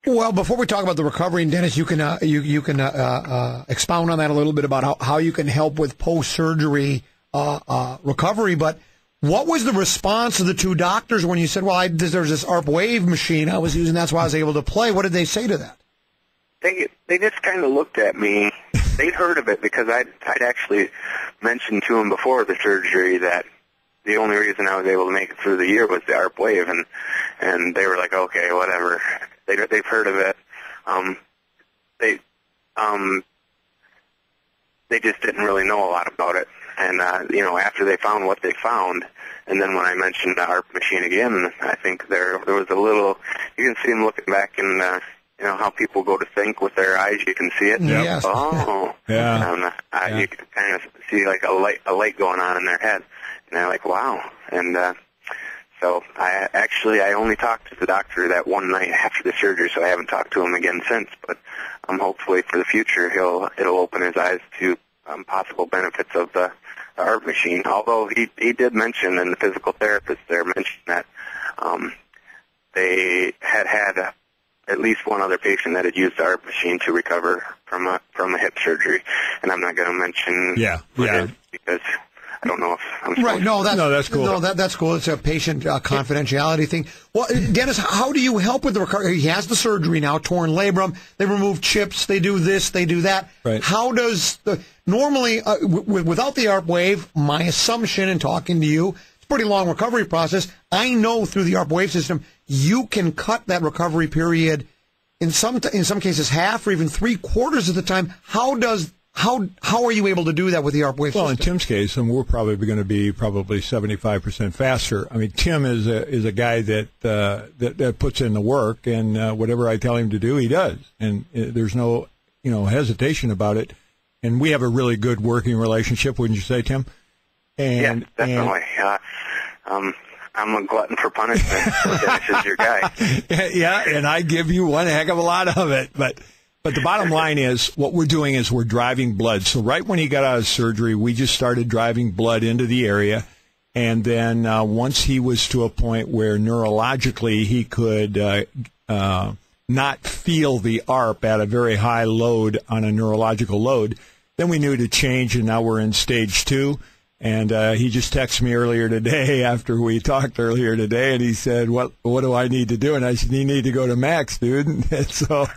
Well, before we talk about the recovery, and Dennis, you can expound on that a little bit about how you can help with post-surgery recovery. But what was the response of the two doctors when you said, well, there's this ARP Wave machine I was using, that's why I was able to play? What did they say to that? They just kind of looked at me. They'd heard of it because I'd actually mentioned to them before the surgery that the only reason I was able to make it through the year was the ARP Wave, and they were like, okay, whatever. They've heard of it. They just didn't really know a lot about it. And after they found what they found, and then when I mentioned the ARP machine again, I think there was a little. You can see them looking back in. How people go to think with their eyes, you can see it. Yep. Yes. Oh, yeah. You can kind of see like a light going on in their head, and they're like, wow. And so I only talked to the doctor that one night after the surgery, so I haven't talked to him again since. But hopefully for the future, it'll open his eyes to possible benefits of the ARP machine. Although he did mention, and the physical therapist there mentioned that they had at least one other patient that had used the ARP machine to recover from a hip surgery, and I'm not going to mention because I don't know if I'm right. That's cool. No, that's cool. It's a patient confidentiality thing. Well, Dennis, how do you help with the recovery? He has the surgery now, torn labrum. They remove chips. They do this. They do that. Right. How does normally without the ARP Wave? My assumption in talking to you, it's a pretty long recovery process. I know through the ARP Wave system, you can cut that recovery period in some cases half or even 3/4 of the time. How are you able to do that with the ARP Wave system? Well, in Tim's case, and we're probably going to be 75% faster. I mean, Tim is a guy that puts in the work, and whatever I tell him to do, he does, and there's no hesitation about it. And we have a really good working relationship, wouldn't you say, Tim? And, yeah, definitely. I'm a glutton for punishment, so Dennis is your guy. Yeah, and I give you one heck of a lot of it. But the bottom line is what we're doing is we're driving blood. So right when he got out of surgery, we just started driving blood into the area. And then once he was to a point where neurologically he could not feel the ARP at a very high load on a neurological load, then we knew to change, and now we're in stage 2. And he just texted me earlier today after we talked earlier today, and he said, what do I need to do? And I said, you need to go to Max, dude. And so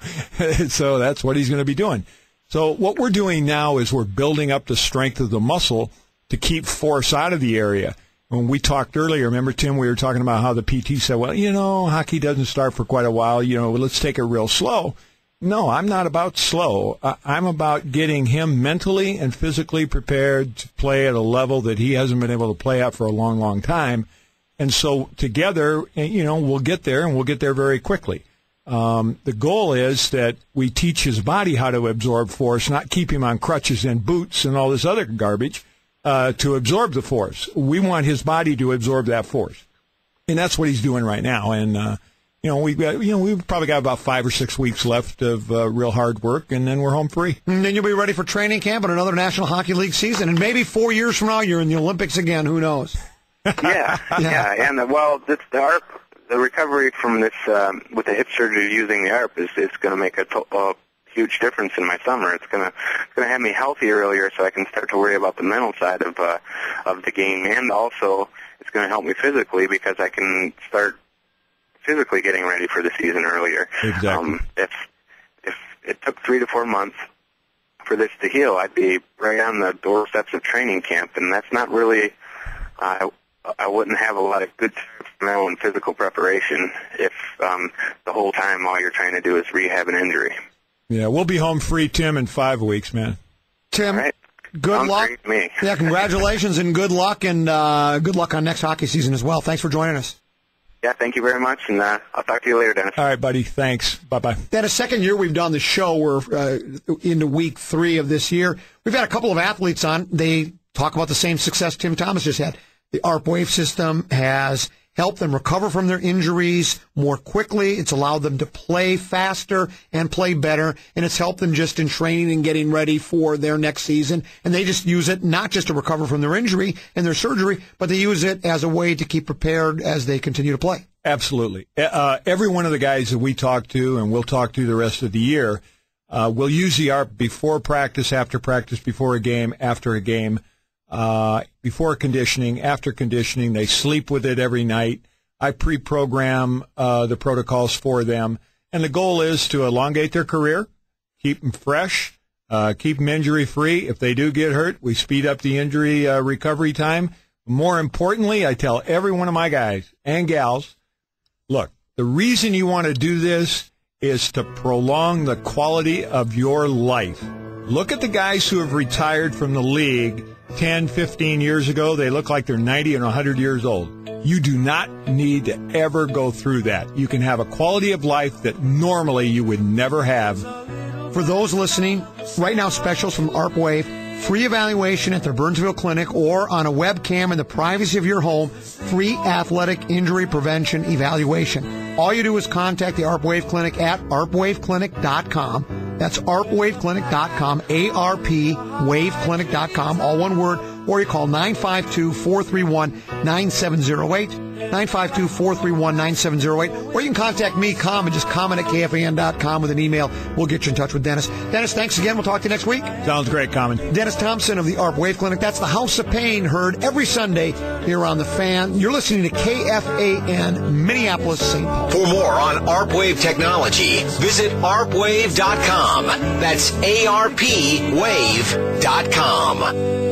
that's what he's going to be doing. So what we're doing now is we're building up the strength of the muscle to keep force out of the area. When we talked earlier, remember, Tim, we were talking about how the PT said, well, hockey doesn't start for quite a while. Let's take it real slow. No, I'm not about slow. I'm about getting him mentally and physically prepared to play at a level that he hasn't been able to play at for a long, long time. And so together, we'll get there, and we'll get there very quickly. The goal is that we teach his body how to absorb force, not keep him on crutches and boots and all this other garbage to absorb the force. We want his body to absorb that force. And that's what he's doing right now. And, we've probably got about 5 or 6 weeks left of real hard work, and then we're home free. And then you'll be ready for training camp and another National Hockey League season, and maybe 4 years from now you're in the Olympics again. Who knows? Yeah. And the recovery from this with the hip surgery using the ARP is going to make a huge difference in my summer. It's going to have me healthy earlier, so I can start to worry about the mental side of the game, and also it's going to help me physically because I can start physically getting ready for the season earlier. Exactly. If it took 3 to 4 months for this to heal, I'd be right on the doorsteps of training camp, and that's not really. I wouldn't have a lot of good mental and physical preparation if the whole time all you're trying to do is rehab an injury. Yeah, we'll be home free, Tim, in 5 weeks, man. Tim, all right. Good luck. Great to me. Yeah, congratulations and good luck on next hockey season as well. Thanks for joining us. Yeah, thank you very much, and I'll talk to you later, Dennis. All right, buddy. Thanks. Bye-bye. Dennis, second year we've done the show. We're into week 3 of this year. We've had a couple of athletes on. They talk about the same success Tim Thomas just had. The ARP Wave system has helped them recover from their injuries more quickly. It's allowed them to play faster and play better, and it's helped them just in training and getting ready for their next season. And they just use it not just to recover from their injury and their surgery, but they use it as a way to keep prepared as they continue to play. Absolutely. Every one of the guys that we talk to, and we'll talk to the rest of the year, will use the ARP before practice, after practice, before a game, after a game, before conditioning, after conditioning. They sleep with it every night. I pre-program the protocols for them. And the goal is to elongate their career, keep them fresh, keep them injury-free. If they do get hurt, we speed up the injury recovery time. More importantly, I tell every one of my guys and gals, look, the reason you want to do this is to prolong the quality of your life. Look at the guys who have retired from the league 10, 15 years ago. They look like they're 90 and 100 years old. You do not need to ever go through that. You can have a quality of life that normally you would never have. For those listening, right now specials from ARPWave. Free evaluation at their Burnsville clinic or on a webcam in the privacy of your home. Free athletic injury prevention evaluation. All you do is contact the ARPWave Clinic at arpwaveclinic.com. That's arpwaveclinic.com, ARPwaveclinic.com, all one word. Or you call 952-431-9708. 952-431-9708. Or you can contact me, and just comment at KFAN.com with an email. We'll get you in touch with Dennis. Dennis, thanks again. We'll talk to you next week. Sounds great, Common. Dennis Thompson of the ARP Wave Clinic. That's the House of Pain, heard every Sunday here on The Fan. You're listening to KFAN, Minneapolis, St. Paul. For more on ARP Wave technology, visit arpwave.com. That's ARPwave.com.